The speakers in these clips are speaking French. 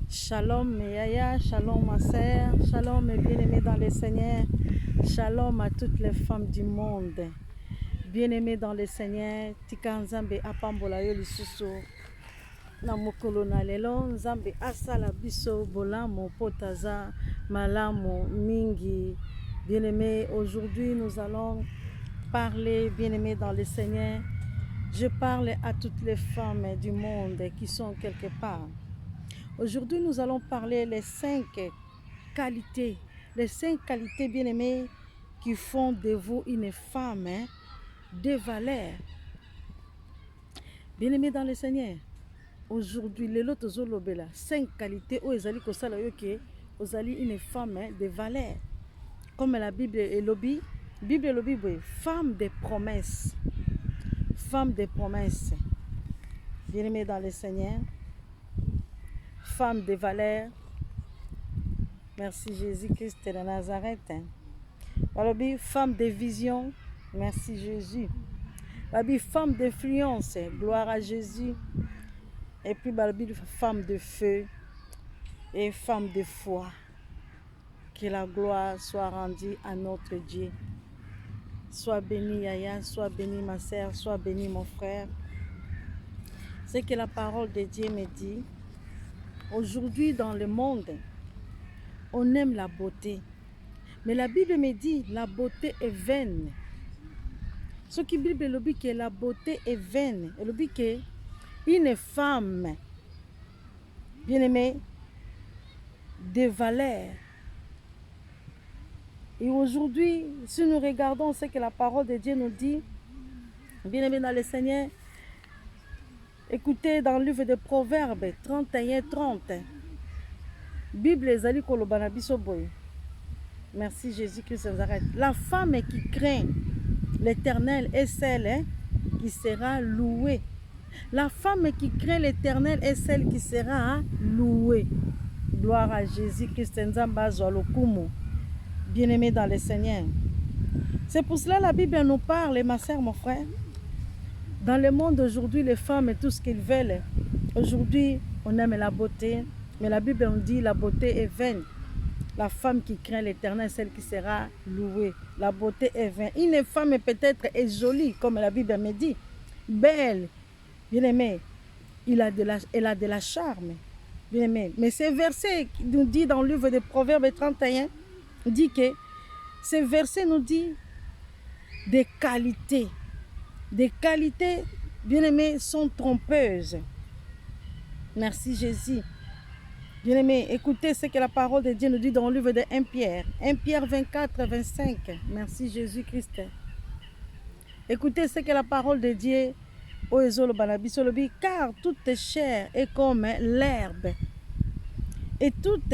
Shalom Yaya, shalom ma sœur, shalom mes bien-aimés dans le Seigneur, shalom à toutes les femmes du monde. Bien-aimés dans le Seigneur, tika nzambe apambola yo lisusu na mokolo na lelo, nzambe asala biso bolamu potaza malamu mingi. Bien-aimés, aujourd'hui nous allons parler, bien-aimés dans le Seigneur, je parle à toutes les femmes du monde qui sont quelque part. Aujourd'hui, nous allons parler les 5 qualités, bien-aimés, qui font de vous une femme de valeur. Bien-aimés dans le Seigneur, aujourd'hui, les lots 5 qualités où ezali kosala yo ke ozali une femme de valeur. Comme la Bible est lobby, femme de promesses. Femme de promesses. Bien-aimés dans le Seigneur, femme de valeur. Merci Jésus-Christ de Nazareth. Balobi, femme de vision. Merci Jésus. Balobi, femme d'influence. Gloire à Jésus. Et puis balobi, femme de feu et femme de foi. Que la gloire soit rendue à notre Dieu. Sois béni Yaya, sois béni ma sœur, sois béni mon frère. C'est que la parole de Dieu me dit. Aujourd'hui, dans le monde, on aime la beauté. Mais la Bible me dit, la beauté est vaine. Ce qui Bible le dit que la beauté est vaine. Elle dit que une femme, bien-aimée, de valeur. Et aujourd'hui, si nous regardons ce que la parole de Dieu nous dit, bien-aimés dans le Seigneur, écoutez dans le livre de Proverbes 31-30. Bible ezali koloba na biso boye. Merci Jésus-Christ de Nazareth. La femme qui craint l'Éternel est celle qui sera louée. La femme qui craint l'Éternel est celle qui sera louée. Gloire à Jésus-Christ de Nazareth. Bien-aimés dans le Seigneur. C'est pour cela que la Bible nous parle, ma sœur, mon frère. Dans le monde aujourd'hui, les femmes et tout ce qu'ils veulent. Aujourd'hui, on aime la beauté. Mais la Bible nous dit la beauté est vaine. La femme qui craint l'Éternel, celle qui sera louée. La beauté est vaine. Une femme peut-être est jolie, comme la Bible me dit. Belle, bien-aimée. Elle a de la charme. Bien-aimée. Mais ce verset qui nous dit dans le livre de Proverbes 31, dit que ce verset nous dit des qualités. Des qualités, bien-aimées, sont trompeuses. Merci Jésus. Bien-aimés, écoutez ce que la parole de Dieu nous dit dans le livre de 1 Pierre. 1 Pierre 24-25. Merci Jésus-Christ. Écoutez ce que la parole de Dieu dit. Car toute chair est comme l'herbe. Et toute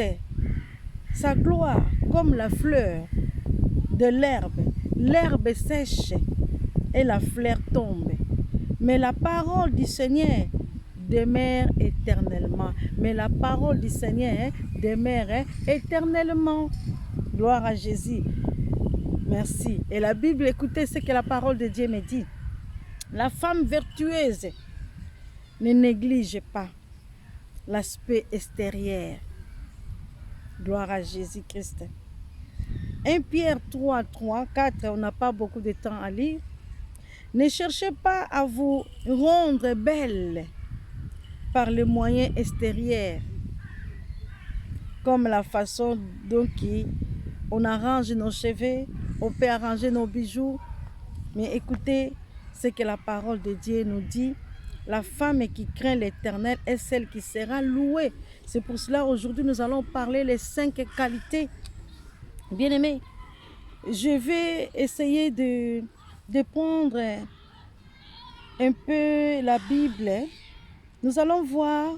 sa gloire comme la fleur de l'herbe. L'herbe sèche et la fleur tombe. Mais la parole du Seigneur demeure éternellement. Mais la parole du Seigneur demeure éternellement. Gloire à Jésus. Merci. Et la Bible, écoutez ce que la parole de Dieu me dit. La femme vertueuse ne néglige pas l'aspect extérieur. Gloire à Jésus-Christ. 1 Pierre 3-4, on n'a pas beaucoup de temps à lire. Ne cherchez pas à vous rendre belle par les moyens extérieurs, comme la façon dont on arrange nos cheveux, on peut arranger nos bijoux. Mais écoutez ce que la parole de Dieu nous dit. La femme qui craint l'Éternel est celle qui sera louée. C'est pour cela aujourd'hui nous allons parler les 5 qualités. Bien-aimés, je vais essayer de prendre un peu la Bible. Nous allons voir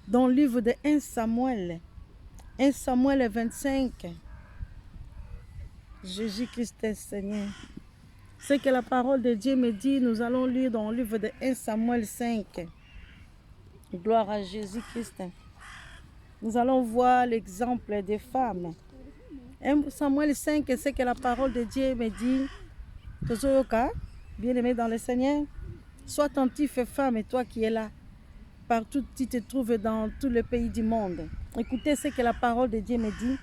dans le livre de 1 Samuel 25. Jésus-Christ Seigneur. Ce que la parole de Dieu me dit, nous allons lire dans le livre de 1 Samuel 5. Gloire à Jésus-Christ. Nous allons voir l'exemple des femmes. 1 Samuel 5, c'est que la parole de Dieu me dit. Bien-aimé dans le Seigneur, sois attentif, femme, et toi qui es là. partout où tu te trouves dans tous les pays du monde. Écoutez ce que la parole de Dieu me dit.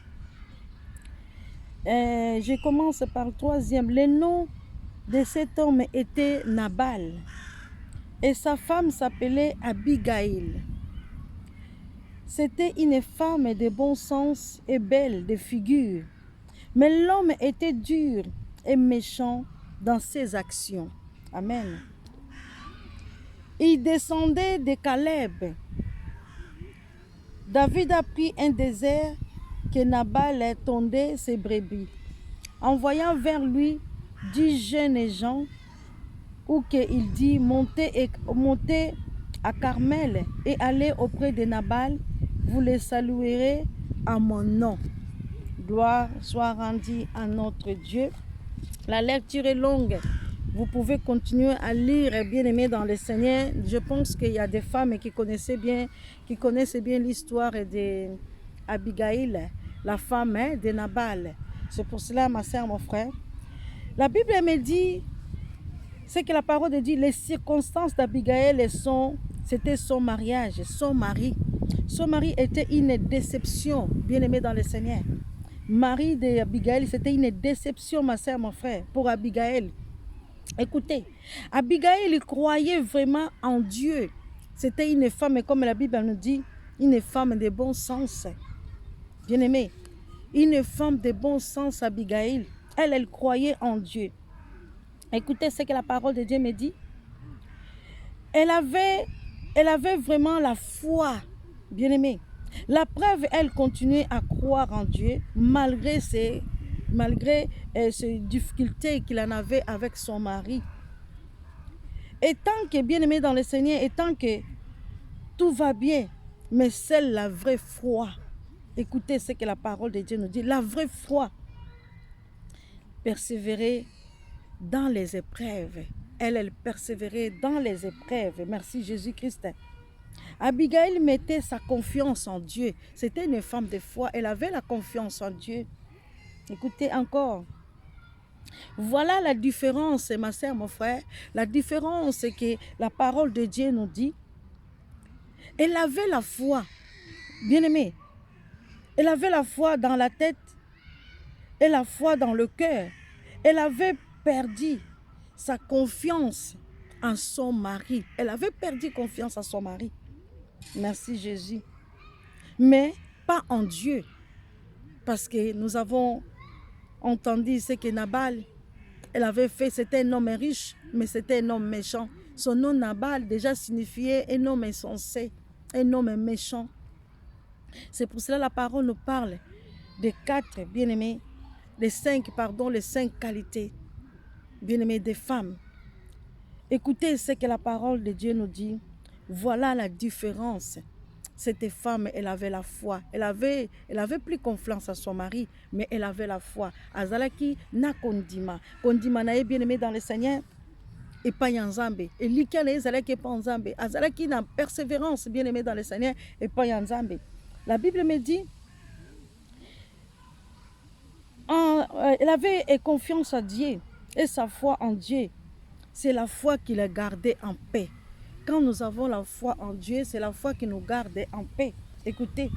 Je commence par le 3e. Le nom de cet homme était Nabal et sa femme s'appelait Abigail. C'était une femme de bon sens et belle de figure, mais l'homme était dur et méchant dans ses actions. Amen. Il descendait de Caleb. David a pris un désert que Nabal tondait ses brebis, envoyant vers lui 10 jeunes gens, ou qu'il dit montez à Carmel et allez auprès de Nabal, vous les saluerez à mon nom. Gloire soit rendue à notre Dieu. La lecture est longue. Vous pouvez continuer à lire, bien-aimés dans le Seigneur. Je pense qu'il y a des femmes qui connaissent bien l'histoire d'Abigail, la femme de Nabal. C'est pour cela, ma soeur, mon frère. La Bible me dit, c'est que la parole de Dieu, les circonstances d'Abigail c'était son mariage, son mari. Son mari était une déception, bien-aimé dans le Seigneur. Marie d'Abigail, c'était une déception, ma soeur, mon frère, pour Abigail. Écoutez, Abigail croyait vraiment en Dieu. C'était une femme, comme la Bible nous dit, une femme de bon sens. Bien-aimé, une femme de bon sens, Abigail. Elle croyait en Dieu. Écoutez ce que la parole de Dieu me dit. Elle avait vraiment la foi, bien-aimé. La preuve, elle continuait à croire en Dieu malgré ces difficultés qu'il en avait avec son mari. Et tant que, bien-aimé dans le Seigneur, et tant que tout va bien, mais c'est la vraie foi. Écoutez ce que la parole de Dieu nous dit. La vraie foi. Persévérer dans les épreuves. Elle persévérait dans les épreuves. Merci Jésus-Christ. Abigail mettait sa confiance en Dieu. C'était une femme de foi. Elle avait la confiance en Dieu. Écoutez encore. Voilà la différence, ma soeur, mon frère. La différence que la parole de Dieu nous dit. Elle avait la foi. Bien-aimé. Elle avait la foi dans la tête et la foi dans le cœur. Elle avait perdu sa confiance en son mari. Elle avait perdu confiance en son mari. Merci Jésus. Mais pas en Dieu. Parce que nous avons entendu ce que Nabal, elle avait fait. C'était un homme riche, mais c'était un homme méchant. Son nom Nabal déjà signifiait un homme insensé, un homme méchant. C'est pour cela que la parole nous parle des 4 bien-aimés, les 5 qualités, bien-aimés des femmes. Écoutez ce que la parole de Dieu nous dit. Voilà la différence. Cette femme, elle avait la foi. Elle avait plus confiance à son mari, mais elle avait la foi. Azalaki na kondima. Kondima na bien-aimé dans le Seigneur. Et pas Yanzambe. Et l'ikane ezalaki pas Yanzambe. Azalaki na persévérance, bien-aimé dans le Seigneur, et pas Yanzambe. La Bible me dit, elle avait confiance en Dieu et sa foi en Dieu. C'est la foi qui la gardait en paix. Quand nous avons la foi en Dieu, c'est la foi qui nous garde en paix. Écoutez,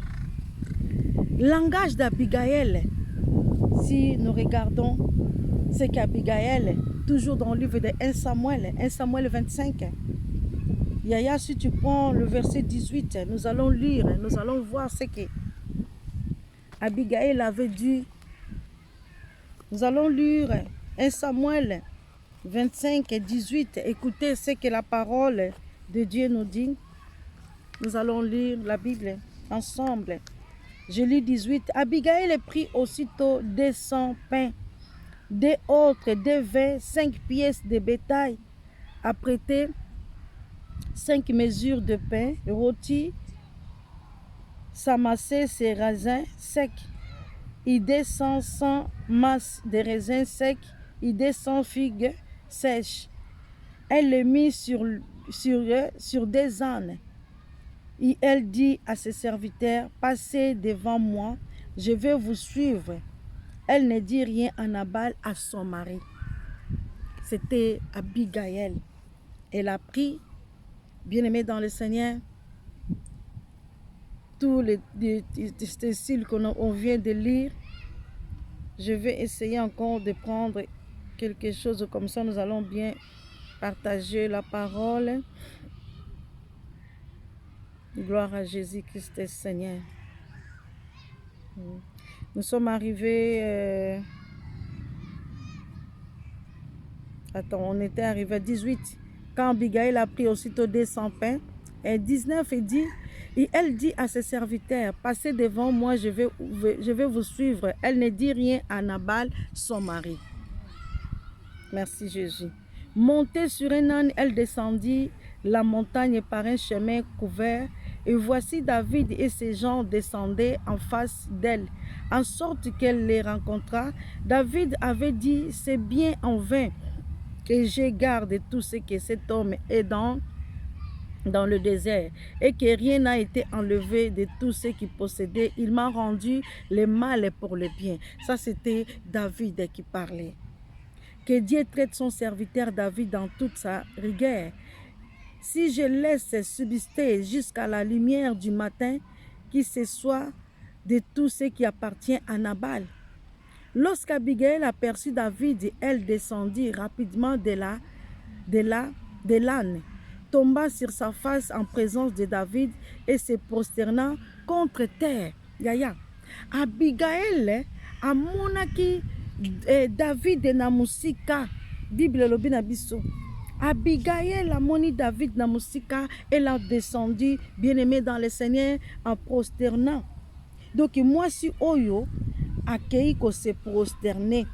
langage d'Abigail, si nous regardons ce qu'Abigail, toujours dans le livre de 1 Samuel 25, Yaya, si tu prends le verset 18, nous allons lire, nous allons voir ce que Abigail avait dit. Nous allons lire 1 Samuel 25 et 18. Écoutez ce que la parole de Dieu nous dit. Nous allons lire la Bible ensemble. Je lis 18. Abigail prit aussitôt 200 pains, des autres, des vins, 5 pièces de bétail, à prêter 5 mesures de pain rôti, s'amasser ses raisins secs. Il descend 100 masses de raisins secs, il descend figues sèches. Elle le mit sur des ânes. Et elle dit à ses serviteurs, passez devant moi, je vais vous suivre. Elle ne dit rien à Nabal, à son mari. C'était Abigail. Elle a pris, bien-aimée dans le Seigneur, tous les styles qu'on vient de lire. Je vais essayer encore de prendre quelque chose comme ça. Nous allons bien partager la parole. Gloire à Jésus-Christ Seigneur. Nous sommes arrivés... on était arrivé à 18. Quand Abigail a pris aussitôt 200 pains. Et 19, et elle dit à ses serviteurs, passez devant moi, je vais vous suivre. Elle ne dit rien à Nabal, son mari. Merci Jésus. Montée sur un âne, elle descendit la montagne par un chemin couvert. Et voici David et ses gens descendaient en face d'elle, en sorte qu'elle les rencontra. David avait dit, c'est bien en vain que je garde tout ce que cet homme est dans le désert, et que rien n'a été enlevé de tout ce qu'il possédait. Il m'a rendu le mal pour le bien. Ça, c'était David qui parlait. Que Dieu traite son serviteur David dans toute sa rigueur. Si je laisse subsister jusqu'à la lumière du matin, qu'il se soit de tout ce qui appartient à Nabal. Lorsqu'Abigail aperçut David, elle descendit rapidement de l'âne, tomba sur sa face en présence de David et se prosterna contre terre. Yaya. Abigail amonaki David na musika. Bible lobi na biso. Abigail amoni David na musika. Elle a descendu, bien-aimé dans le Seigneur, en prosternant. Donc moi si oyo akei ko se prosterner.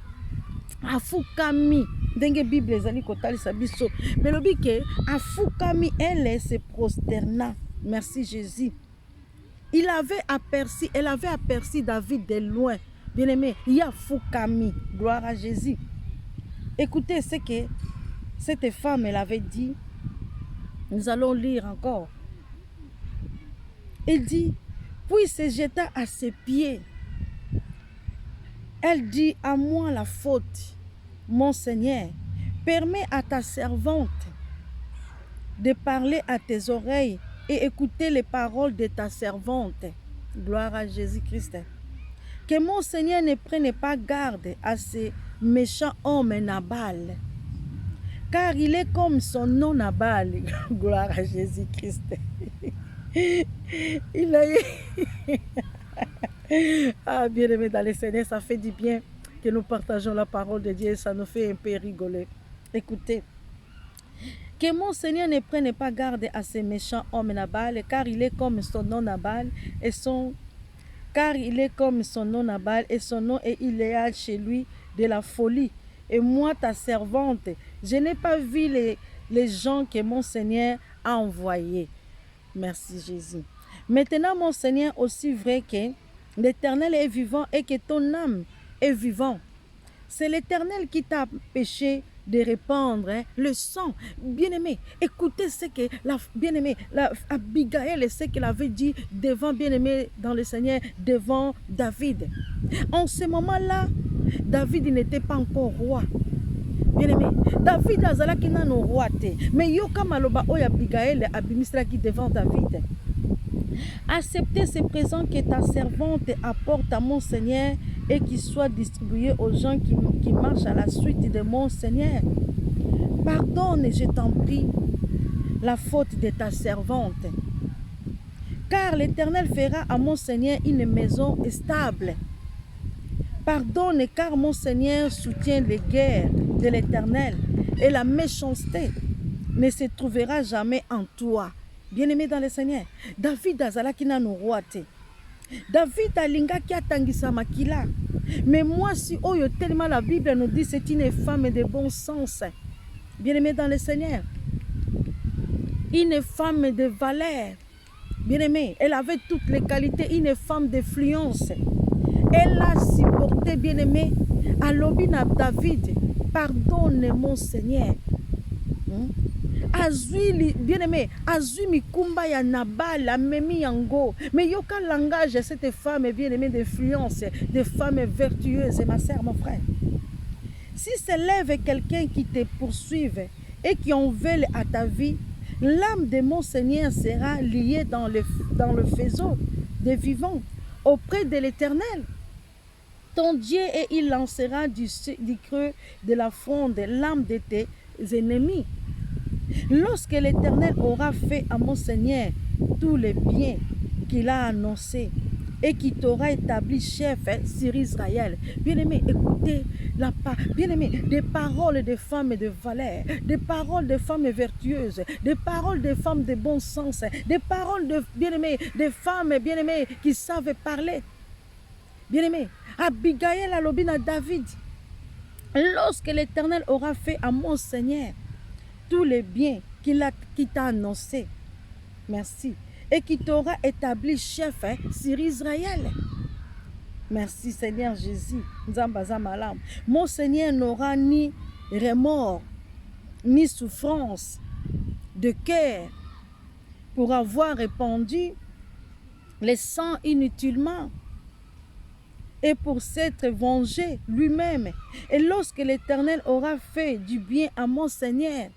Afukami. Denge Bible ezali kotalisa biso. Mais lobi ke afukami, elle se prosterna. Merci Jésus. Elle avait aperçu David de loin. Bien-aimé, il y a fukami. Gloire à Jésus. Écoutez ce que cette femme elle avait dit. Nous allons lire encore. Elle dit, puis se jeta à ses pieds. Elle dit, à moi la faute. Mon Seigneur, permets à ta servante de parler à tes oreilles et écouter les paroles de ta servante. Gloire à Jésus-Christ. Que mon Seigneur ne prenne pas garde à ce méchant homme Nabal, car il est comme son nom Nabal. Gloire à Jésus-Christ. Il a eu... Ah, bien-aimé dans le Seigneur, ça fait du bien que nous partageons la parole de Dieu, ça nous fait un peu rigoler. Écoutez, que mon Seigneur ne prenne pas garde à ce méchant homme Nabal, car il est comme son nom Nabal et son nom est illégal chez lui de la folie. Et moi, ta servante, je n'ai pas vu les gens que mon Seigneur a envoyés. Merci Jésus. Maintenant, mon Seigneur, aussi vrai que l'Éternel est vivant et que ton âme est vivant. C'est l'Éternel qui t'a empêché de répandre le sang. Bien-aimé, écoutez ce que Abigail, ce qu'elle avait dit devant, bien-aimé dans le Seigneur, devant David. En ce moment-là, David n'était pas encore roi. Bien-aimé, David azalaki nano roi te. Mais yoka maloba oya Abigail abimisraki devant David. Acceptez ce présent que ta servante apporte à mon Seigneur et qui soit distribué aux gens qui marchent à la suite de mon Seigneur. Pardonne, je t'en prie, la faute de ta servante. Car l'Éternel fera à mon Seigneur une maison stable. Pardonne, car mon Seigneur soutient les guerres de l'Éternel et la méchanceté ne se trouvera jamais en toi. Bien-aimé dans le Seigneur, David azalaki nanu roi te. David alingaki atangisa makila. Mais moi, si oyo tellement la Bible nous dit c'est une femme de bon sens. Bien-aimé dans le Seigneur, une femme de valeur. Bien-aimé, elle avait toutes les qualités, une femme d'influence. Elle a supporté, bien-aimé, à l'obina David. Pardonne mon Seigneur. Azui, bien-aimé, Azui Mikumba ya Nabal, Amemi Yango. Mais yoka langage, cette femme bien-aimée d'influence, de femme vertueuse, ma sœur, mon frère. Si s'élève quelqu'un qui te poursuive et qui en veut à ta vie, l'âme de mon Seigneur sera liée dans le faisceau. des vivants auprès de l'Éternel, ton Dieu, et il lancera du creux de la fronde l'âme de tes ennemis. Lorsque l'Éternel aura fait à mon Seigneur tous les biens qu'il a annoncés et qui t'aura établi chef sur Israël. Bien-aimé, écoutez bien-aimé, des paroles de femmes de valeur, des paroles de femmes vertueuses, des paroles de femmes de bon sens, des paroles de bien-aimé, des femmes bien-aimées qui savent parler. Bien-aimé, Abigail alobi na David, lorsque l'Éternel aura fait à mon Seigneur tous les biens qu'il t'a annoncé, merci, et qui t'aura établi chef sur Israël. Merci Seigneur Jésus. Mon Seigneur n'aura ni remords, ni souffrance de cœur pour avoir répandu les sangs inutilement et pour s'être vengé lui-même. Et lorsque l'Éternel aura fait du bien à mon Seigneur,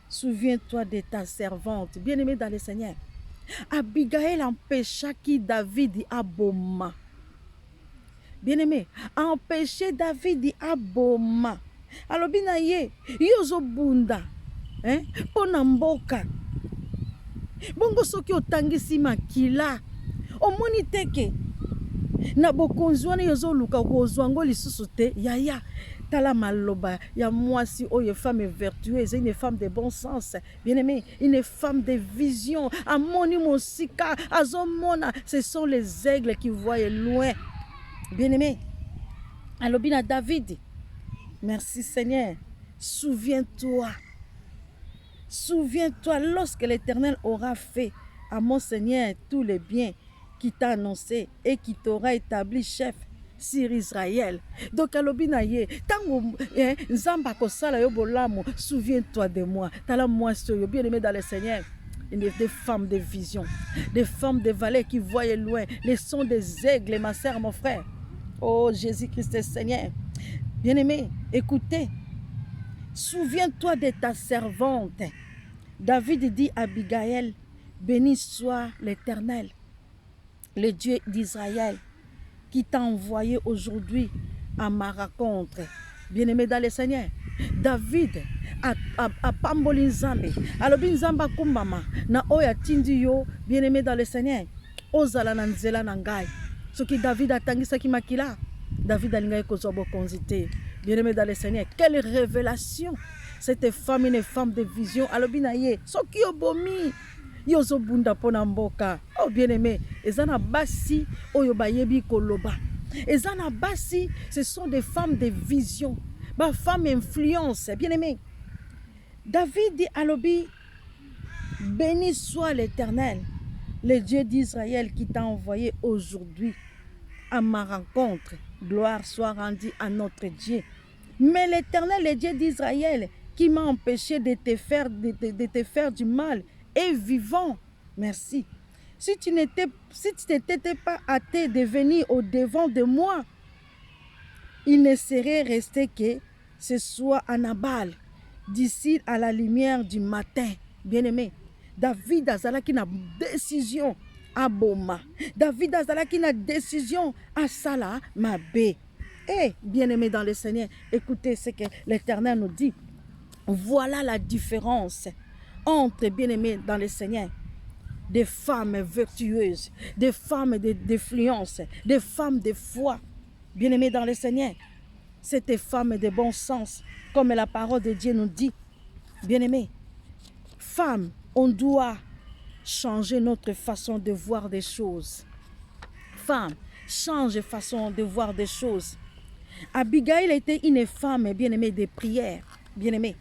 souviens-toi de ta servante. Bien-aimée dans le Seigneur, Abigail empêcha qui David aboma. Bien-aimé, empêcher David aboma. Alors binaye, yozo bunda, pona mboka. Bongo soki otangisi makila, omoni teke. Na bokonzwana yozo luka kozwango lisusu te, yaya. Tala maloba, ya mwasi oye femme vertueuse, une femme de bon sens, bien-aimé, une femme de vision. Amoni mosika, azomona, ce sont les aigles qui voient loin. Bien-aimé, alobina David, merci Seigneur, souviens-toi, souviens-toi lorsque l'Éternel aura fait à mon Seigneur tous les biens qui t'a annoncé et qui t'aura établi chef sur Israël. Donc alobina ye, tango nzamba kosala yo bolamo, souviens-toi de moi. Tala moi soyo, bien-aimé dans le Seigneur. Des femmes de vision, des femmes de valeur qui voient loin, les sons des aigles, ma sœur, mon frère. Oh Jésus-Christ Seigneur. Bien-aimé, écoutez, souviens-toi de ta servante. David dit à Abigail, béni soit l'Éternel, le Dieu d'Israël, qui t'a envoyé aujourd'hui à ma rencontre. Bien-aimé dans le Seigneur, David a pamboli nzambe, alobi nzamba kumbama na oya tindi yo, bien-aimé dans le Seigneur, ozala na nzela na ngai. Soki David atangisaki makila, David alingai kozwa bokonzi te. Bien-aimé dans le Seigneur, quelle révélation! Cette femme, une femme de vision, alobi na ye, soki obomi yozo bunda pona mboka. Oh bien-aimé, ezana basi oyo bayebi koloba. Ezana basi, ce sont des femmes de vision, ma femme influence. Bien-aimé, David dit à Lobi, béni soit l'Éternel, le Dieu d'Israël qui t'a envoyé aujourd'hui à ma rencontre. Gloire soit rendue à notre Dieu. Mais l'Éternel, le Dieu d'Israël, qui m'a empêché de te faire du mal, est vivant. Merci. Si tu n'étais pas hâté de venir au-devant de moi, il ne serait resté que ce soit à Nabal, d'ici à la lumière du matin. Bien-aimé, David azalaki na décision à Boma. David azalaki na décision à Sala Mabé. Et bien-aimé dans le Seigneur, écoutez ce que l'Éternel nous dit. Voilà la différence entre, bien-aimé dans le Seigneur, des femmes vertueuses, des femmes d'influence, des femmes de foi. Bien-aimé dans le Seigneur, cette femme de bon sens, comme la parole de Dieu nous dit. Bien-aimé, femme, on doit changer notre façon de voir des choses. Femme, change de façon de voir des choses. Abigail était une femme, bien-aimée, de prière. Bien-aimée,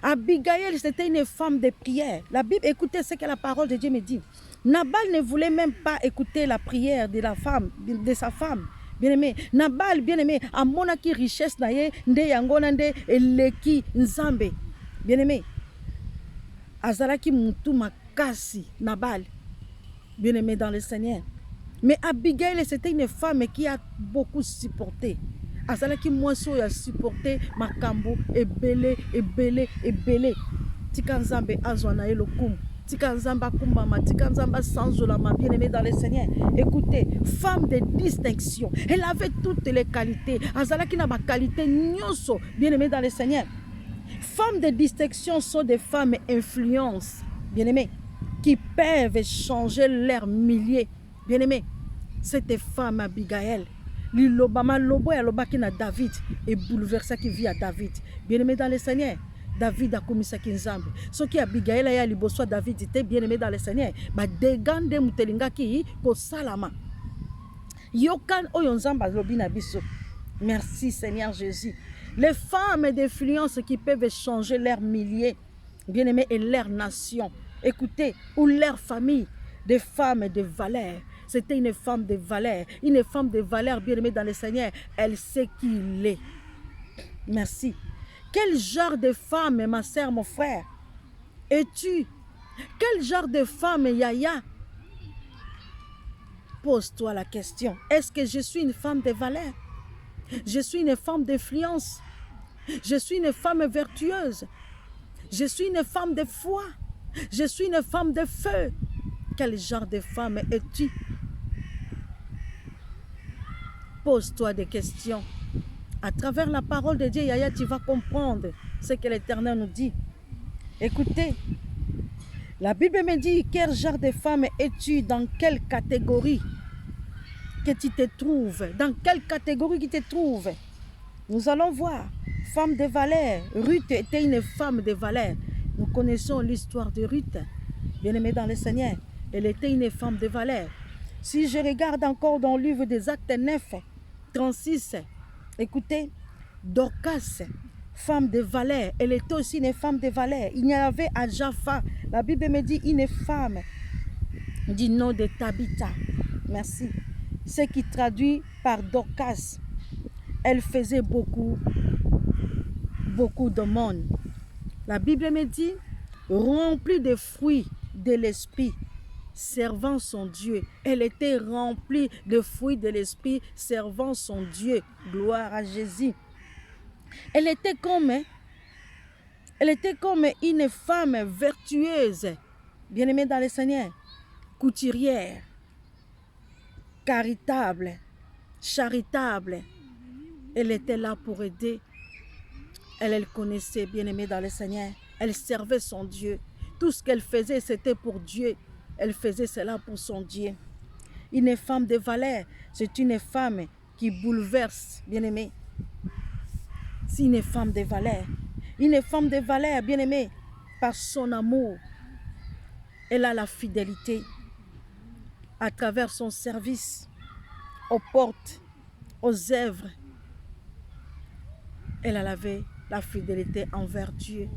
Abigail, c'était une femme de prière. La Bible, écoutez ce que la parole de Dieu me dit. Nabal ne voulait même pas écouter la prière de la femme, de sa femme. Bien-aimé, Nabal, bien-aimé, a monaki richesse na ye, nde yangona nde eleki nzambe. Bien-aimé, azalaki mutu makasi Nabal. Bien-aimé dans le Seigneur. Mais Abigail, c'était une femme qui a beaucoup supporté. Azalaki mwaso ya supporté makambo ebele. Tika nzambe azwa na ye lokumu. tika nzamba kumbama, tika nzamba sanzolama, bien-aimé dans le Seigneur. Écoutez, femme de distinction, elle avait toutes les qualités. Azalaki na ba qualité nyonso, bien-aimé dans le Seigneur. Femmes de distinction sont des femmes influence, bien-aimé, qui peuvent changer leur milieu, bien-aimé. Cette femme Abigail, l'Obama lobo et l'obaki na David et bouleversa qui vit à David, bien-aimé dans le Seigneur. David a commis ça qui nzambe. Ce qui Abigail a liboso David était bien-aimé dans le Seigneur. Ba degande mutelinga ki ko salama. Yokan oyo nzamba lobi na biso. Merci Seigneur Jésus. Les femmes d'influence qui peuvent changer leur milieu, bien-aimé, et leur nation. Écoutez, ou leur famille, des femmes de valeur. C'était une femme de valeur. Une femme de valeur, bien-aimée dans le Seigneur. Elle sait qui il est. Merci. Quel genre de femme, ma sœur, mon frère, es-tu? Quel genre de femme, Yaya? Pose-toi la question. Est-ce que je suis une femme de valeur? Je suis une femme d'influence. Je suis une femme vertueuse. Je suis une femme de foi. Je suis une femme de feu. Quel genre de femme es-tu? Pose-toi des questions. À travers la parole de Dieu, Yaya, tu vas comprendre ce que l'Éternel nous dit. Écoutez, la Bible me dit, quel genre de femme es-tu? Dans quelle catégorie que tu te trouves? Dans quelle catégorie tu te trouves? Nous allons voir. Femme de valeur. Ruth était une femme de valeur. Nous connaissons l'histoire de Ruth, bien-aimée dans le Seigneur. Elle était une femme de valeur. Si je regarde encore dans le livre des Actes 9, 36, écoutez, Dorcas, femme de valeur, elle était aussi une femme de valeur. Il y avait à Jaffa, la Bible me dit, une femme du nom de Tabitha. Merci. Ce qui traduit par Dorcas. Elle faisait beaucoup de monde. La Bible me dit, remplie de fruits de l'esprit, servant son Dieu. Elle était remplie de fruits de l'esprit, servant son Dieu. Gloire à Jésus. Elle était comme une femme vertueuse, bien-aimée dans le Seigneur, couturière, charitable, charitable. Elle était là pour aider. Elle connaissait, bien-aimée dans le Seigneur. Elle servait son Dieu. Tout ce qu'elle faisait, c'était pour Dieu. Elle faisait cela pour son Dieu. Une femme de valeur, c'est une femme qui bouleverse, bien-aimée. C'est une femme de valeur. Une femme de valeur, bien-aimée, par son amour. Elle a la fidélité à travers son service aux portes, aux œuvres. Elle avait la fidélité envers Dieu.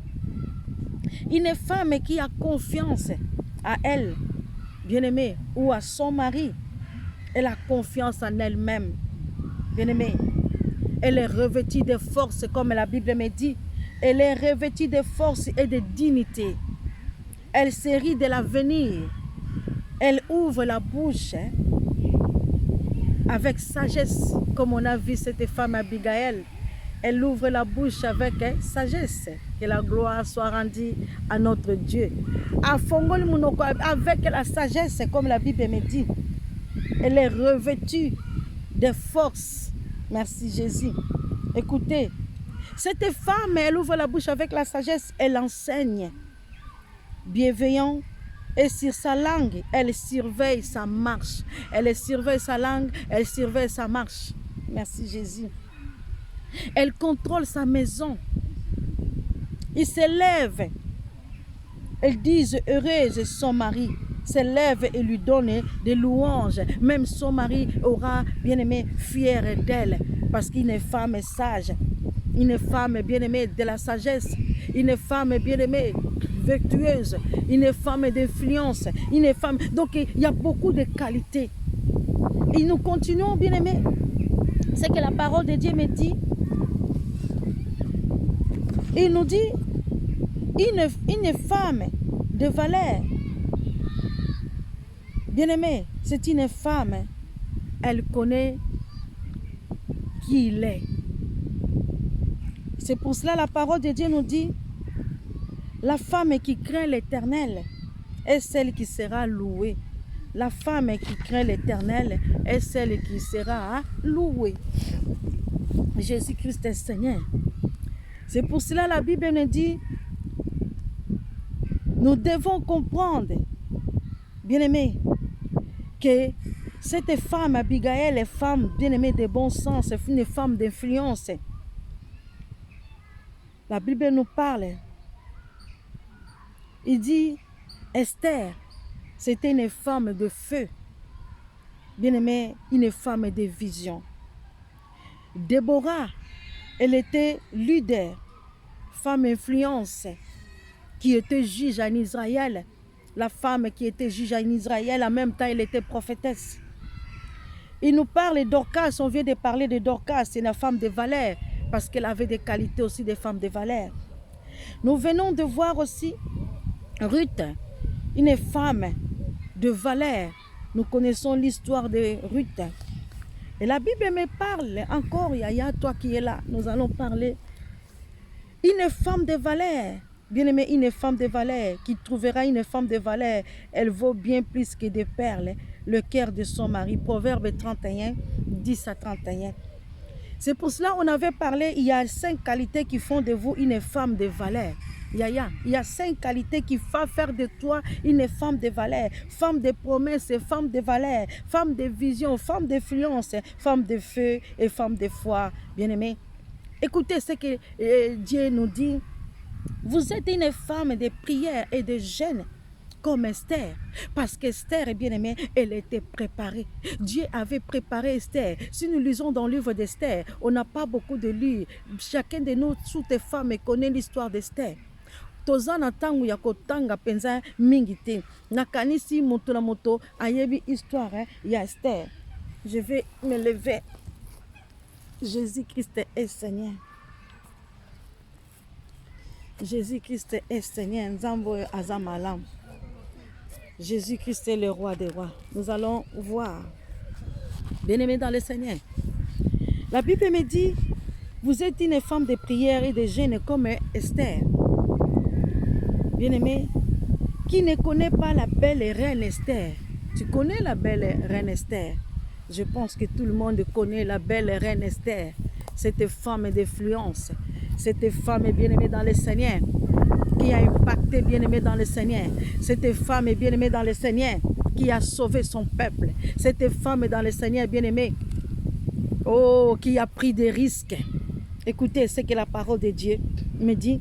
Une femme qui a confiance à elle, bien-aimée, ou à son mari. Elle a confiance en elle-même, bien-aimée. Elle est revêtue de force, comme la Bible me dit. Elle est revêtue de force et de dignité. Elle se rit de l'avenir. Elle ouvre la bouche avec sagesse, comme on a vu cette femme Abigail. Elle ouvre la bouche avec sagesse. Que la gloire soit rendue à notre Dieu. Avec la sagesse, comme la Bible me dit. Elle est revêtue de force. Merci Jésus. Écoutez, cette femme, elle ouvre la bouche avec la sagesse. Elle enseigne. Bienveillant. Et sur sa langue, elle surveille sa marche. Elle surveille sa langue, elle surveille sa marche. Merci Jésus. Elle contrôle sa maison. Ils se lèvent. Elles disent heureuse son mari. Se lève et lui donne des louanges. Même son mari aura bien aimé fier d'elle. Parce qu'une femme sage. Une femme bien aimée de la sagesse. Une femme bien aimée vertueuse. Une femme d'influence. Une femme. Donc il y a beaucoup de qualités. Et nous continuons bien aimés. C'est que la parole de Dieu me dit. Il nous dit, une femme de valeur, bien-aimée, c'est une femme, elle connaît qui il est. C'est pour cela la parole de Dieu nous dit, la femme qui craint l'Éternel, est celle qui sera louée. La femme qui craint l'Éternel est celle qui sera louée. Jésus-Christ est Seigneur. C'est pour cela la Bible nous dit, nous devons comprendre, bien-aimés, que cette femme, Abigail, est femme bien-aimée de bon sens, c'est une femme d'influence. La Bible nous parle. Il dit, Esther, c'était une femme de feu. Bien-aimée, une femme de vision. Déborah, elle était leader, femme influence, qui était juge en Israël. La femme qui était juge en Israël, en même temps, elle était prophétesse. Il nous parle d'Orcas, on vient de parler de Dorcas, c'est une femme de valeur, parce qu'elle avait des qualités aussi de femme de valeur. Nous venons de voir aussi Ruth, une femme de valeur. Nous connaissons l'histoire de Ruth. Et la Bible me parle encore, Yaya, toi qui es là, nous allons parler. Une femme de valeur, bien-aimée, une femme de valeur, qui trouvera une femme de valeur, elle vaut bien plus que des perles, le cœur de son mari. Proverbe 31, 10 à 31. C'est pour cela qu'on avait parlé, il y a 5 qualités qui font de vous une femme de valeur. Yaya, il y a 5 qualités qui vont faire de toi une femme de valeur, femme de promesses, femme de valeur, femme de vision, femme d'influence, femme de feu et femme de foi. Bien-aimé, écoutez ce que Dieu nous dit. Vous êtes une femme de prière et de jeûne comme Esther, parce qu'Esther, bien aimée, elle était préparée. Dieu avait préparé Esther. Si nous lisons dans le livre d'Esther, on n'a pas beaucoup de livres. Chacun de nous, toutes les femmes, connaît l'histoire d'Esther. Toza na tangu ya kotanga penza mingi te. Nakanisi moto na moto ayebi histoire ya Esther. Je vais me lever. Jésus-Christ est Seigneur. Jésus-Christ est Seigneur. Nzambo azamalam. Jésus-Christ est le roi des rois. Nous allons voir. Bien-aimés dans le Seigneur. La Bible me dit, vous êtes une femme de prière et de jeûne comme Esther. Bien-aimé, qui ne connaît pas la belle reine Esther? Tu connais la belle reine Esther? Je pense que tout le monde connaît la belle reine Esther. Cette femme d'influence, cette femme bien-aimée dans le Seigneur, qui a impacté bien-aimé dans le Seigneur. Cette femme bien-aimée dans le Seigneur, qui a sauvé son peuple. Cette femme dans le Seigneur bien-aimée, oh, qui a pris des risques. Écoutez ce que la parole de Dieu me dit.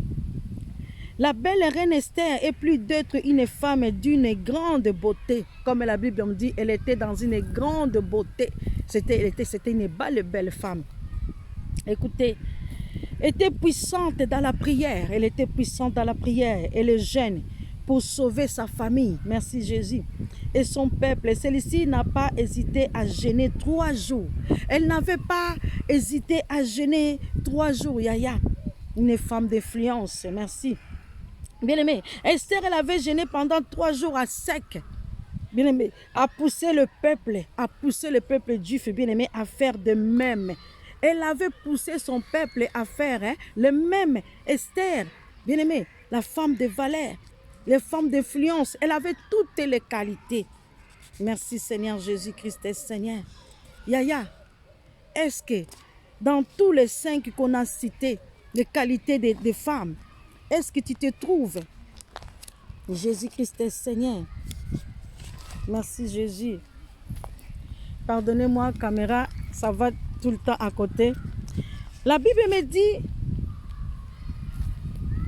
La belle reine Esther est plus d'être une femme d'une grande beauté. Comme la Bible me dit, elle était dans une grande beauté. C'était une belle femme. Écoutez, elle était puissante dans la prière. Elle était puissante dans la prière et le jeûne pour sauver sa famille. Merci Jésus. Et son peuple. Celle-ci n'a pas hésité à jeûner 3 jours. Elle n'avait pas hésité à jeûner 3 jours. Yaya, une femme d'influence. Merci. Bien-aimé, Esther, elle avait jeûné pendant 3 jours à sec. Bien-aimé, à pousser le peuple juif, bien-aimé, à faire de même. Elle avait poussé son peuple à faire le même. Esther, bien-aimé, la femme de valeur, les femmes d'influence, elle avait toutes les qualités. Merci Seigneur Jésus-Christ, Seigneur. Yaya, est-ce que dans tous les 5 qu'on a cités, les qualités des femmes, est-ce que tu te trouves? Jésus-Christ est Seigneur. Merci Jésus. Pardonnez-moi, caméra, ça va tout le temps à côté. La Bible me dit,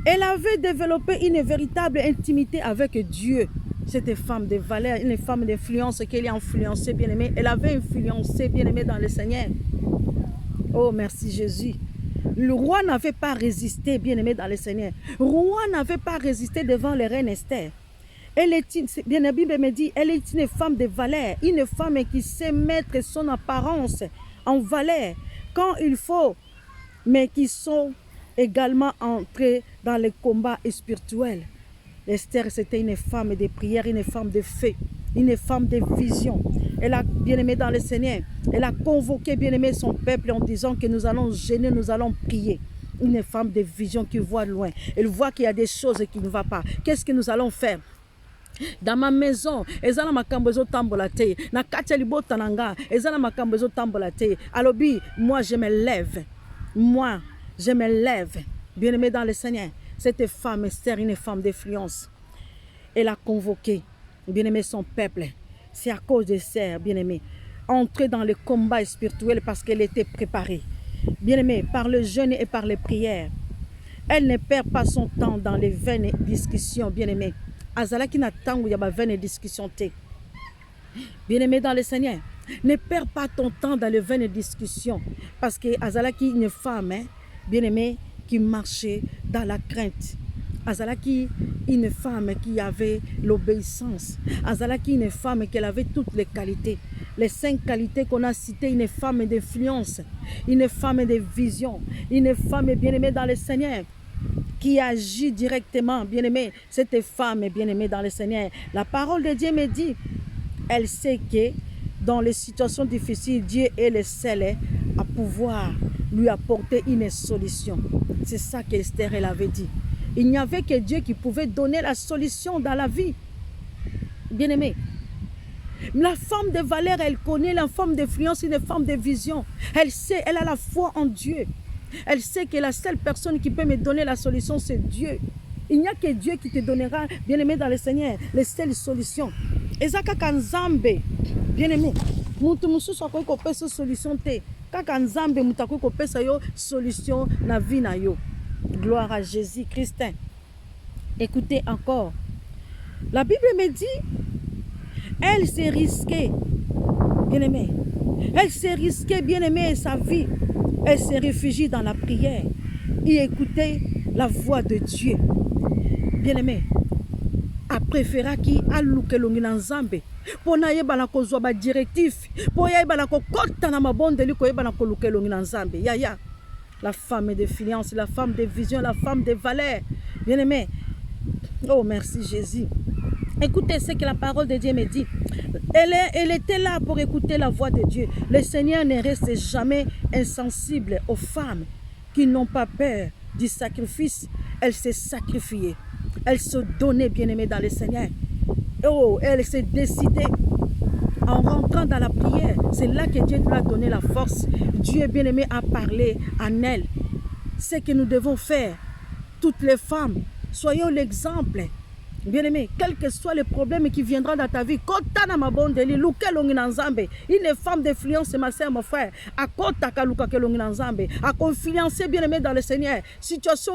elle avait développé une véritable intimité avec Dieu. Cette femme de valeur, une femme d'influence qu'elle a influencée, bien-aimée. Elle avait influencé, bien-aimée, dans le Seigneur. Oh, merci Jésus. Le roi n'avait pas résisté, bien-aimé dans le Seigneur. Le roi n'avait pas résisté devant la reine Esther. Elle est, bien la Bible me dit, elle est une femme de valeur, une femme qui sait mettre son apparence en valeur quand il faut, mais qui sont également entrés dans les combats spirituels. Esther, c'était une femme de prière, une femme de feu, une femme de vision. Elle a bien aimé dans le Seigneur. Elle a convoqué bien aimé son peuple en disant que nous allons jeûner, nous allons prier. Une femme de vision qui voit loin. Elle voit qu'il y a des choses qui ne vont pas. Qu'est-ce que nous allons faire? Dans ma maison, ezala makambo ezotambola te. Na kati ya libota nanga, ezala makambo ezotambola te. Alobi, moi je me lève. Moi, je me lève. Bien-aimé dans le Seigneur, cette femme Esther, une femme d'influence, elle a convoqué, bien-aimé, son peuple. C'est à cause d'Esther, bien-aimé, entrer dans le combat spirituel parce qu'elle était préparée. Bien-aimé, par le jeûne et par les prières. Elle ne perd pas son temps dans les vaines discussions, bien-aimé. Azalaki na tango ya ba vaines discussions te. Bien-aimé dans le Seigneur, ne perds pas ton temps dans les vaines discussions parce que Azalaki une femme, hein, bien-aimé, qui marchait dans la crainte. Azalaki une femme qui avait l'obéissance. Azalaki une femme qui avait toutes les qualités. Les 5 qualités qu'on a citées, une femme d'influence, une femme de vision, une femme bien-aimée dans le Seigneur, qui agit directement, bien-aimée. Cette femme est bien-aimée dans le Seigneur. La parole de Dieu me dit, elle sait que dans les situations difficiles, Dieu est le seul à pouvoir lui apporter une solution. C'est ça qu'Esther elle avait dit. Il n'y avait que Dieu qui pouvait donner la solution dans la vie. Bien-aimé, la femme de valeur, elle connaît la femme d'influence, une femme de vision. Elle sait, elle a la foi en Dieu. Elle sait que la seule personne qui peut me donner la solution, c'est Dieu. Il n'y a que Dieu qui te donnera, bien-aimé dans le Seigneur, les seules solutions. Ezaka kanzambe, bien-aimé, mutu mususu akoki kopesa solution te. Kaka nzambe mutu akoki kopesa yo solution na vie na yo. Gloire à Jésus Christ. Écoutez encore. La Bible me dit, elle s'est risquée, bien-aimé. Elle s'est risquée, bien-aimé, sa vie. Elle s'est réfugiée dans la prière et écoutait la voix de Dieu. Bien-aimé, a préféré qui a louké l'ongina nzambe. Pour n'ayeba na kozwa ba directif. Pour yeba na kokota na mabonde liko yeba na koluké l'ongina nzambe. Ya. La femme de finance, la femme de vision, la femme de valeur. Bien-aimé. Oh, merci Jésus. Écoutez ce que la parole de Dieu me dit. Elle était là pour écouter la voix de Dieu. Le Seigneur ne reste jamais insensible aux femmes qui n'ont pas peur du sacrifice. Elle s'est sacrifiée. Elle se donnait, bien-aimée, dans le Seigneur. Oh, elle s'est décidée en rentrant dans la prière. C'est là que Dieu lui a donné la force. Dieu, bien-aimé, a parlé en elle. Ce que nous devons faire, toutes les femmes, soyons l'exemple. Bien-aimé, quel que soit le problème qui viendra dans ta vie, une femme d'influence, ma soeur, mon frère, à confiancer, bien-aimé, dans le Seigneur. Situation,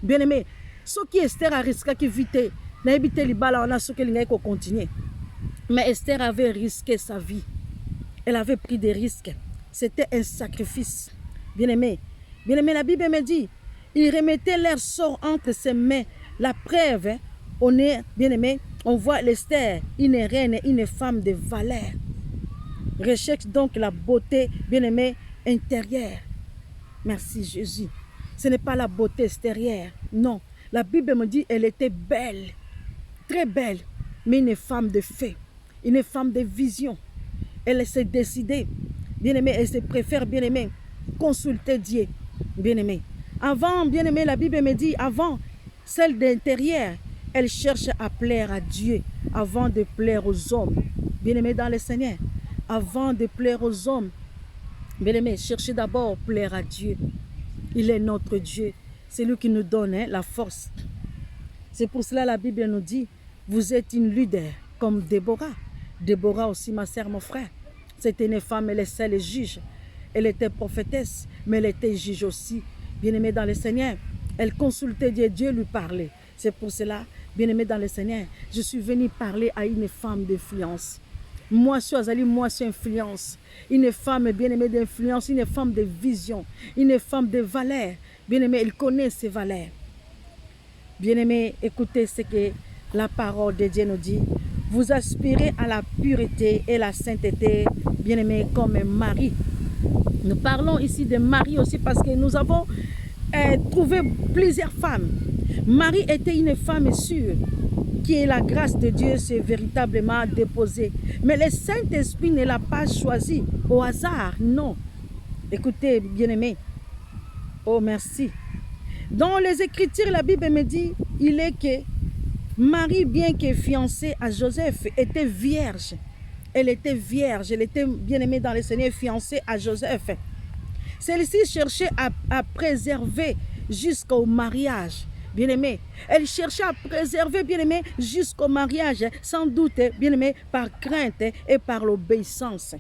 bien-aimé, ce qui Esther a risqué qui vite, n'a évité libala, on a ce qu'il continuer. Mais Esther avait risqué sa vie. Elle avait pris des risques. C'était un sacrifice. Bien-aimé, la Bible me dit, il remettait leur sort entre ses mains. La preuve, hein, on est, bien-aimé, on voit Esther, une reine, une femme de valeur. Recherche donc la beauté, bien-aimé, intérieure. Merci Jésus. Ce n'est pas la beauté extérieure, non. La Bible me dit elle était belle, très belle, mais une femme de fait, une femme de vision. Elle s'est décidée, bien-aimé, elle se préfère, bien-aimé, consulter Dieu, bien-aimé. Avant, bien-aimé, la Bible me dit, avant, celle d'intérieur, elle cherche à plaire à Dieu avant de plaire aux hommes. Bien-aimé dans le Seigneur, avant de plaire aux hommes, bien-aimé, cherchez d'abord à plaire à Dieu. Il est notre Dieu. C'est lui qui nous donne, hein, la force. C'est pour cela la Bible nous dit, vous êtes une leader comme Déborah. Déborah aussi, ma sœur, mon frère. C'était une femme, elle est seule juge. Elle était prophétesse, mais elle était juge aussi. Bien-aimée dans le Seigneur, elle consultait Dieu, Dieu lui parlait. C'est pour cela, bien-aimée dans le Seigneur, je suis venue parler à une femme d'influence. Moi, je suis influence. Une femme bien-aimée d'influence, une femme de vision, une femme de valeur. Bien-aimée, elle connaît ses valeurs. Bien-aimée, écoutez ce que la parole de Dieu nous dit. Vous aspirez à la pureté et la sainteté, bien-aimée, comme Marie. Nous parlons ici de Marie aussi parce que nous avons trouvé plusieurs femmes. Marie était une femme sûre qui est la grâce de Dieu s'est véritablement déposée. Mais le Saint-Esprit ne l'a pas choisie au hasard, non. Écoutez, bien-aimés, oh merci. Dans les Écritures, la Bible me dit, il est que Marie, bien que fiancée à Joseph, était vierge. Elle était vierge, elle était bien-aimée dans le Seigneur, fiancée à Joseph. Celle-ci cherchait à préserver jusqu'au mariage. Bien-aimé, elle cherchait à préserver, bien-aimé, jusqu'au mariage, sans doute, bien-aimé, par crainte et par l'obéissance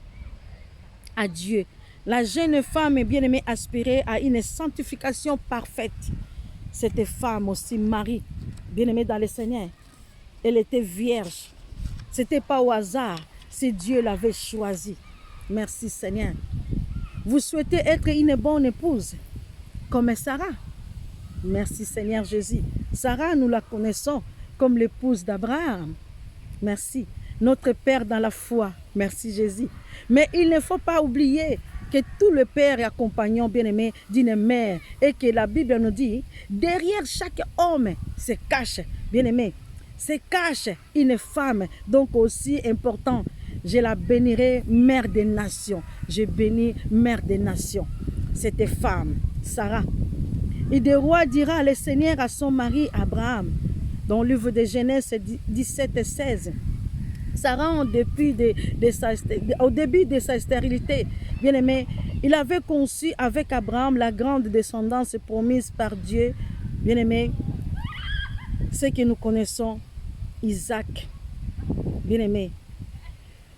à Dieu. La jeune femme, bien-aimée, aspirait à une sanctification parfaite. Cette femme aussi, Marie, bien-aimée dans le Seigneur, elle était vierge. Ce n'était pas au hasard, si Dieu l'avait choisie. Merci Seigneur. Vous souhaitez être une bonne épouse, comme Sarah. Merci Seigneur Jésus. Sarah, nous la connaissons comme l'épouse d'Abraham. Merci. Notre Père dans la foi. Merci Jésus. Mais il ne faut pas oublier que tout le père et accompagnant bien-aimé d'une mère et que la Bible nous dit, derrière chaque homme se cache, bien-aimé, se cache une femme. Donc aussi important, je la bénirai mère des nations. Je bénis mère des nations. Cette femme, Sarah. Et le roi dira le Seigneur à son mari Abraham, dans le livre de Genèse 17 et 16. Sarah, au début de sa stérilité, bien aimé, il avait conçu avec Abraham la grande descendance promise par Dieu, bien aimé, ce que nous connaissons, Isaac, bien aimé.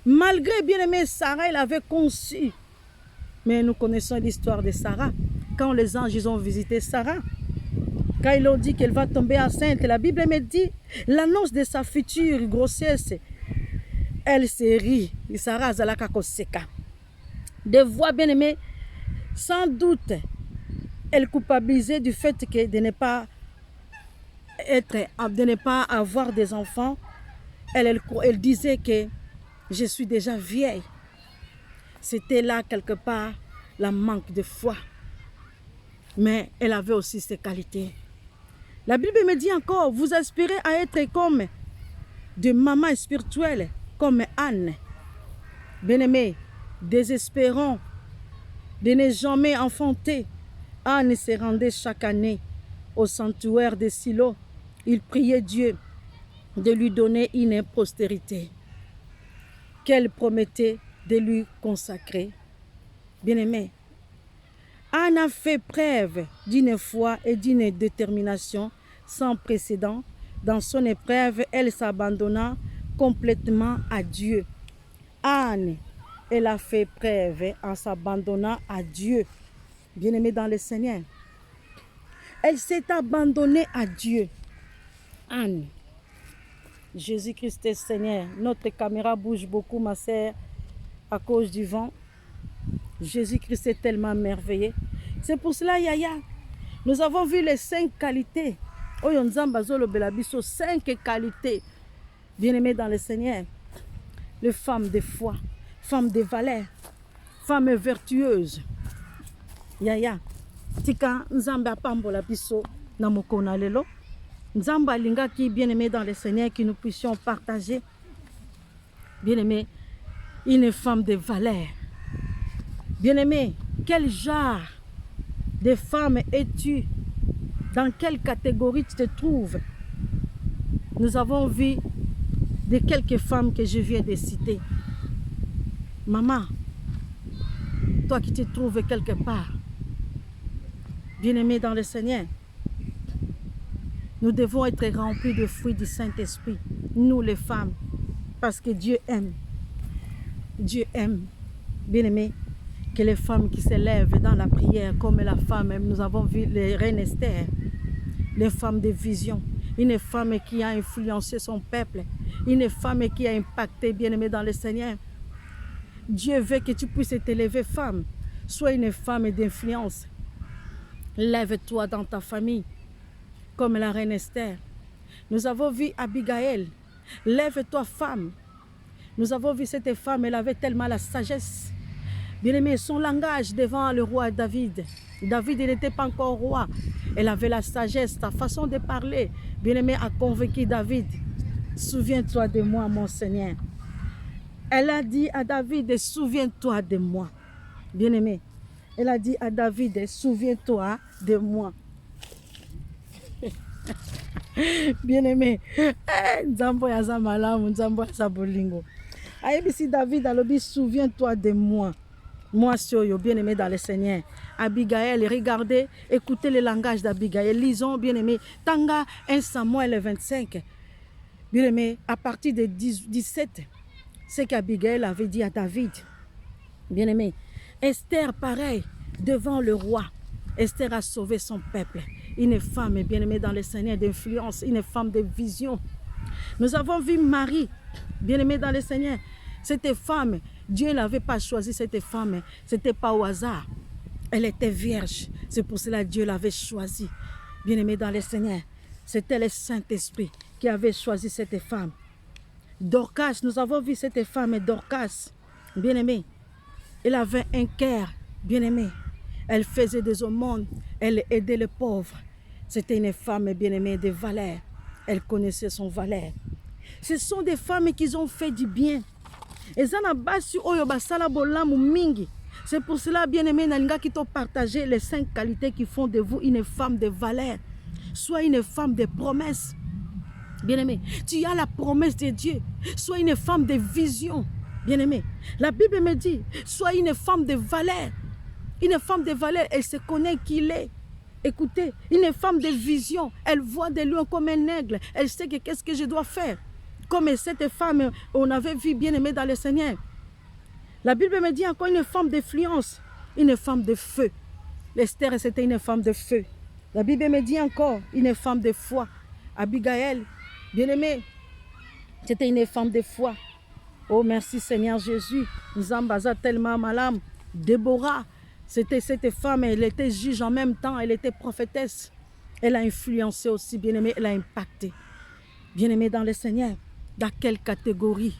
Malgré, bien aimé, Sarah, il avait conçu, mais nous connaissons l'histoire de Sarah. Quand les anges ils ont visité Sarah, quand ils ont dit qu'elle va tomber enceinte, la Bible me dit l'annonce de sa future grossesse, elle se rit. Sarah Zalaka Koseka. De voix bien aimée, sans doute, elle culpabilisait du fait que de ne pas avoir des enfants. Elle disait que je suis déjà vieille. C'était là quelque part la manque de foi. Mais elle avait aussi ses qualités. La Bible me dit encore, vous aspirez à être comme des mamans spirituelles, comme Anne. Bien-aimée, désespérant de ne jamais enfanter, Anne se rendait chaque année au sanctuaire de Silo. Il priait Dieu de lui donner une postérité qu'elle promettait de lui consacrer. Bien-aimée, Anne a fait preuve d'une foi et d'une détermination sans précédent. Dans son épreuve, elle s'abandonna complètement à Dieu. Anne, elle a fait preuve en s'abandonnant à Dieu. Bien-aimée dans le Seigneur, elle s'est abandonnée à Dieu. Anne, Jésus-Christ est Seigneur. Notre caméra bouge beaucoup, ma sœur, à cause du vent. Jésus-Christ est tellement merveilleux. C'est pour cela, Yaya, nous avons vu les 5 qualités. Oh, 5 qualités. Bien-aimées dans le Seigneur. Les femmes de foi, femmes de valeur, femmes vertueuses. Yaya, tika nzamba pambola biso na mokona lelo. Nzamba linga qui bien-aimé dans le Seigneur, que nous puissions partager. Bien-aimé, une femme de valeur. Bien-aimé, quel genre de femme es-tu? Dans quelle catégorie tu te trouves? Nous avons vu de quelques femmes que je viens de citer. Maman, toi qui te trouves quelque part, bien-aimé dans le Seigneur, nous devons être remplis de fruits du Saint-Esprit, nous les femmes, parce que Dieu aime. Dieu aime, bien-aimé, que les femmes qui s'élèvent dans la prière, comme la femme, nous avons vu les reines Esther, les femmes de vision, une femme qui a influencé son peuple, une femme qui a impacté, bien-aimé dans le Seigneur. Dieu veut que tu puisses t'élever, femme. Sois une femme d'influence. Lève-toi dans ta famille, comme la reine Esther. Nous avons vu Abigail. Lève-toi, femme. Nous avons vu cette femme, elle avait tellement la sagesse. Bien-aimé, son langage devant le roi David. David, il n'était pas encore roi. Elle avait la sagesse, sa façon de parler. Bien-aimé, a convaincu David. Souviens-toi de moi, mon Seigneur. Elle a dit à David, souviens-toi de moi. Bien-aimé, elle a dit à David, souviens-toi de moi. Bien-aimé, Nzambo yaza malamu, Nzambo yaza bolingo. Ayebisi David alobi, souviens-toi de moi. Moi, Sioyo, bien-aimé dans le Seigneur. Abigail, regardez, écoutez le langage d'Abigail. Lisons, bien-aimé, Tanga 1 Samuel 25. Bien-aimé, à partir de 17, c'est qu'Abigail avait dit à David. Bien-aimé, Esther, pareil, devant le roi. Esther a sauvé son peuple. Une femme, bien-aimée dans le Seigneur, d'influence, une femme de vision. Nous avons vu Marie, bien-aimée dans le Seigneur. Cette femme, Dieu n'avait pas choisi cette femme, ce n'était pas au hasard. Elle était vierge, c'est pour cela que Dieu l'avait choisie. Bien-aimée dans le Seigneur, c'était le Saint-Esprit qui avait choisi cette femme. Dorcas, nous avons vu cette femme, Dorcas, bien-aimée. Elle avait un cœur, bien-aimé. Elle faisait des aumônes, elle aidait les pauvres. C'était une femme bien-aimée de valeur. Elle connaissait son valeur. Ce sont des femmes qui ont fait du bien. C'est pour cela, bien-aimé, Nalinga qui t'a partagé les 5 qualités qui font de vous une femme de valeur. Sois une femme de promesse. Bien-aimé, tu as la promesse de Dieu. Sois une femme de vision. Bien-aimé, la Bible me dit, sois une femme de valeur. Une femme de valeur, elle se connaît qui il est. Écoutez, une femme de vision, elle voit de loin comme un aigle. Elle sait que qu'est-ce que je dois faire. Comme cette femme, on avait vu bien-aimée dans le Seigneur. La Bible me dit encore une femme d'influence, une femme de feu. Esther, c'était une femme de feu. La Bible me dit encore une femme de foi. Abigail, bien-aimée, c'était une femme de foi. Oh, merci Seigneur Jésus. Nzambaza tellement malam. Déborah, c'était cette femme, elle était juge en même temps, elle était prophétesse. Elle a influencé aussi, bien-aimée, elle a impacté. Bien-aimée dans le Seigneur, dans quelle catégorie?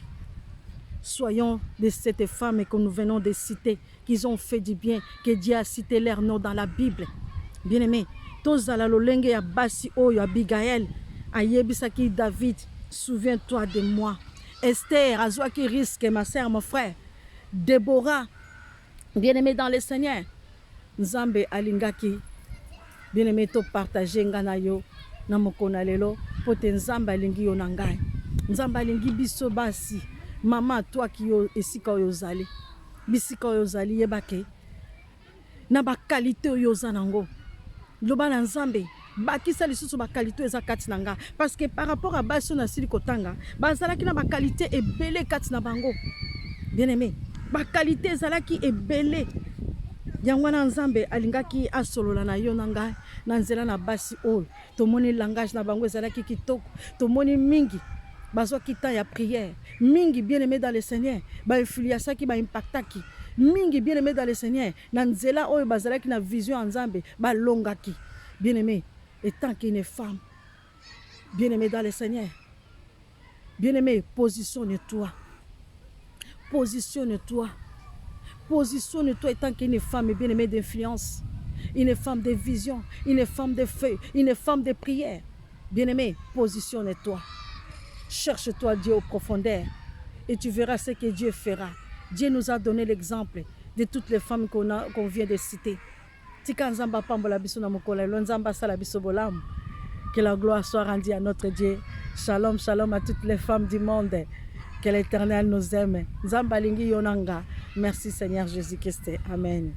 Soyons de cette femme que nous venons de citer, qu'ils ont fait du bien, que Dieu a cité leur nom dans la Bible. Bien-aimé, tozala lolenge ya basi oyo Abigail, ayebisaki David, souviens-toi de moi. Esther, azwa qui risque, ma sœur, mon frère. Déborah, bien-aimé dans le Seigneur. Nzambe alingaki, bien-aimé to partager ngana yo na mokona lelo, pote Nzambe alingi yo na ngai. Nzambe alingi biso basi. Maman, toi qui yo esika yo zali, bisika yo zali yebake. Na ba qualité yo zanango. Loba na Nzambe, bakisa lisusu ba qualité eza kati na nga, parce que par rapport à baso na sili kotanga, bazalaki na ba qualité ebele kati na bango. Bien-aimé, ba qualité ezalaki ebele. Yango na Nzambe alingaki asolola na yo na ngai na nzela na basi oyo. Tomoni langage na bango ezalaki kitoko, tomoni mingi bazwa kita ya prière, mingi bien-aimé dans le Seigneur, ba influençaki ba impactaki, mingi bien-aimé dans le Seigneur, na nzela oyo bazalaki na vision en Nzambe, ba longaki. Bien-aimé, étant qu'une femme, bien-aimé dans le Seigneur, bien-aimé, positionne-toi. Positionne-toi. Positionne-toi étant qu'une femme bien-aimée d'influence, une femme de vision, une femme de feu, une femme de prière. Bien-aimé, positionne-toi. Cherche-toi Dieu aux profondeurs et tu verras ce que Dieu fera. Dieu nous a donné l'exemple de toutes les femmes qu'on vient de citer. Que la gloire soit rendue à notre Dieu. Shalom, shalom à toutes les femmes du monde. Que l'Éternel nous aime. Merci Seigneur Jésus-Christ. Amen.